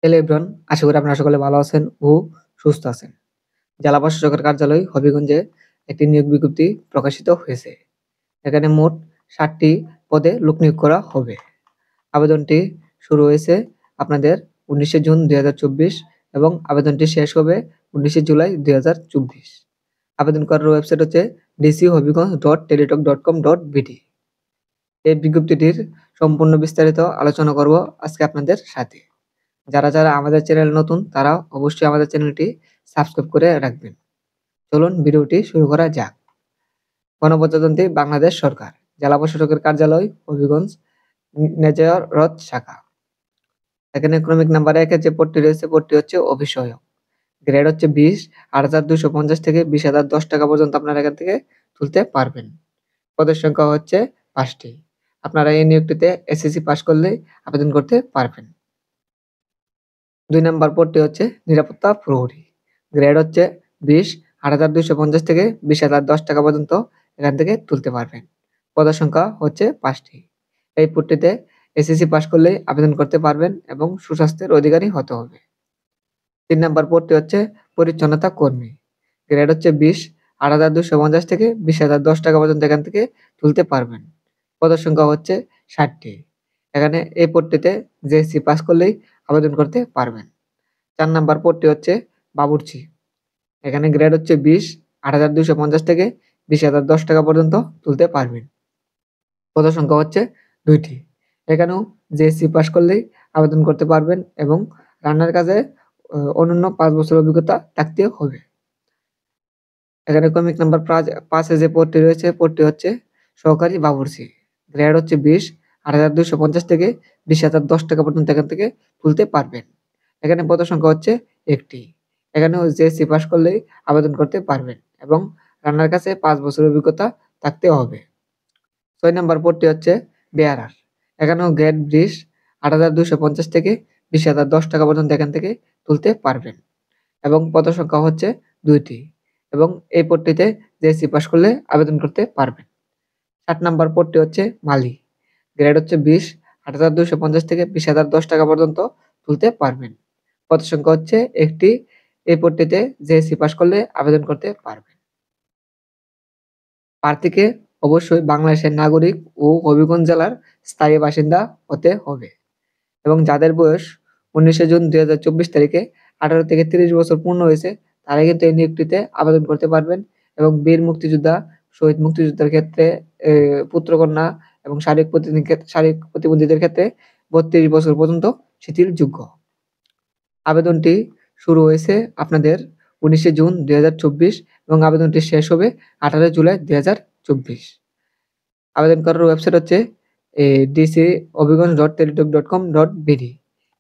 Hello everyone, আশা করি আপনারা সকলে ভালো আছেন ও সুস্থ আছেন। জেলা প্রশাসকের কার্যালয় হবিগঞ্জে একটি নিয়োগ বিজ্ঞপ্তি প্রকাশিত হয়েছে। এখানে মোট ৭টি পদে লোক নিয়োগ করা হবে। আবেদনটি শুরু হয়েছে আপনাদের ১৯শে জুন ২০২৪ এবং আবেদনটি শেষ হবে ১৯শে জুলাই ২০২৪। আবেদন করার ওয়েবসাইট হচ্ছে dchobigons.teletalk.com.bd। এই বিজ্ঞপ্তিটির সম্পূর্ণ বিস্তারিত আলোচনা করব আজকে আপনাদের সাথে। যারা আমাদের চ্যানেলে নতুন তারা অবশ্যই আমাদের চ্যানেলটি সাবস্ক্রাইব করে রাখবেন। চলুন ভিডিওটি শুরু করা যাক। গণপ্রজাতন্ত্রী বাংলাদেশ সরকার, জেলা প্রশাসকের কার্যালয় হবিগঞ্জ, নেজারত শাখা। এখানে ক্রমিক নাম্বার ১ এর যে পদটি রয়েছে পদটি হচ্ছে অফিস সহায়ক। গ্রেড হচ্ছে 20, ৮,২৫০ থেকে ২০,০১০ টাকা পর্যন্ত আপনারা এখান থেকে তুলতে পারবেন। পদের সংখ্যা হচ্ছে ৫টি। আপনারা এই নিয়োগটিতে এসএসসি পাস করলেই আবেদন করতে পারবেন। ২ নাম্বার পদটি হচ্ছে নিরাপত্তা প্রহরী। গ্রেড হচ্ছে 20, ৮,২৫০ থেকে ২০,০১০ টাকা পর্যন্ত এখান থেকে তুলতে পারবেন। পদের সংখ্যা হচ্ছে ৫টি। এই পদটিতে এসএসসি পাস করলেই আবেদন করতে পারবেন এবং সুস্বাস্থ্যের অধিকারী হতে হবে। ৩ নাম্বার পদটি হচ্ছে পরিচ্ছন্নতা কর্মী। গ্রেড হচ্ছে 20, ৮,২৫০ থেকে ২০,০১০ টাকা পর্যন্ত এখান থেকে তুলতে পারবেন। পদের সংখ্যা হচ্ছে ৬০টি। এখানে এই পদটিতে জেএসসি পাস করলেই আবেদন করতে পারবেন। ৪ নাম্বার পদটি হচ্ছে বাবুর্চি। এখানে গ্রেড হচ্ছে 20, ৮,২৫০ থেকে ২০,০১০ টাকা পর্যন্ত তুলতে পারবেন। পদের সংখ্যা হচ্ছে ২টি। এখানেও জেএসসি পাস করলেই আবেদন করতে পারবেন এবং রান্নার কাজে অনূন্য ৫ বছর অভিজ্ঞতা থাকতে হবে। এখানে ক্রমিক নাম্বার ৫ এ যে পদটি রয়েছে পদটি হচ্ছে সহকারী বাবুর্চি। গ্রেড হচ্ছে 20, ৮,২৫০ থেকে ২০,০১০ টাকা পর্যন্ত এখান থেকে তুলতে পারবেন। এখানে পদের সংখ্যা হচ্ছে ১টি। এখানেও জেএসসি পাস করলেই আবেদন করতে পারবেন এবং রান্নার কাছে ৫ বছরের অভিজ্ঞতা থাকতে হবে। ৬ নাম্বার পদটি হচ্ছে বেয়ারার। এখানেও গ্রেড 20, ৮,২৫০ থেকে ২০,০১০ টাকা পর্যন্ত এখান থেকে তুলতে পারবেন এবং পদের সংখ্যা হচ্ছে ২টি এবং এই পদটিতে জেএসসি পাস করলে আবেদন করতে পারবেন। ৭ নাম্বার পদটি হচ্ছে মালি। গ্রেড হচ্ছে 20, ৮,২৫০ থেকে ২০,০১০ টাকা পর্যন্ত তুলতে পারবেন। পদের সংখ্যা হচ্ছে ১টি। এই পদটিতে জেএসসি পাস করলে আবেদন করতে পারবেন। প্রার্থীকে অবশ্যই বাংলাদেশের নাগরিক ও হবিগঞ্জ জেলার স্থায়ী বাসিন্দা হতে হবে এবং যাদের বয়স ১৯শে জুন ২০২৪ তারিখে ১৮ থেকে ৩০ বছর পূর্ণ হয়েছে তারা কিন্তু এই নিয়োগটিতে আবেদন করতে পারবেন এবং বীর মুক্তিযোদ্ধা, শহীদ মুক্তিযোদ্ধার ক্ষেত্রে পুত্রকন্যা এবং শারীরিক প্রতিবন্ধীদের ক্ষেত্রে ৩২ বছর পর্যন্ত শিথিলযোগ্য। আবেদনটি শুরু হয়েছে আপনাদের ১৯শে জুন ২০২৪ এবং আবেদনটি শেষ হবে ১৮ জুলাই ২০২৪। আবেদন করার ওয়েবসাইট হচ্ছে dchobigons.teletalk.com.bd।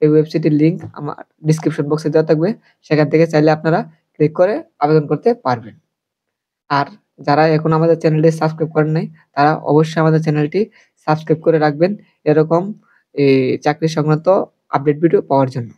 এই ওয়েবসাইটের লিঙ্ক আমার ডেসক্রিপশন বক্সে দেওয়া থাকবে। সেখান থেকে চাইলে আপনারা ক্লিক করে আবেদন করতে পারবেন। আর যারা এখনো আমাদের চ্যানেলটি সাবস্ক্রাইব করেন নাই তারা অবশ্যই আমাদের চ্যানেলটি সাবস্ক্রাইব করে রাখবেন এরকম চাকরি সংক্রান্ত আপডেট ভিডিও পাওয়ার জন্য।